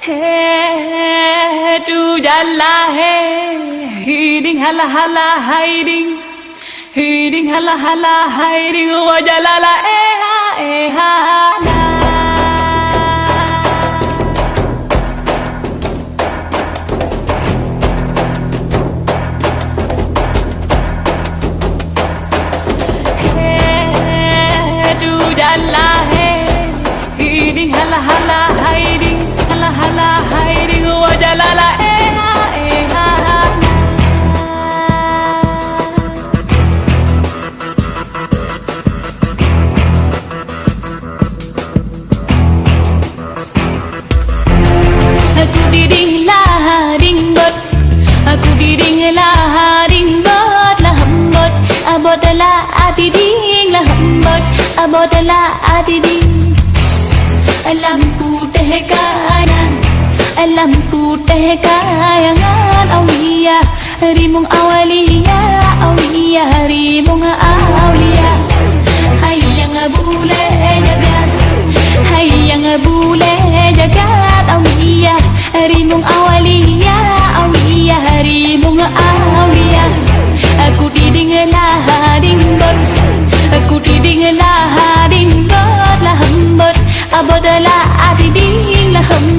Hey, tu jalla hey, hiding hala hala hiding, hiding hala hala hiding, wa jalala ha na. Hey, tu jalla hey, hiding hala hala hiding. Hala hiding wa jalala na. Aku diding lah ding bot, aku diding lah ding bot lah hambot, abot lah adiding lah hambot, abot lah adiding. Lampu teh kanan, lampu teh kayangan awliya, rimung awliya, awliya.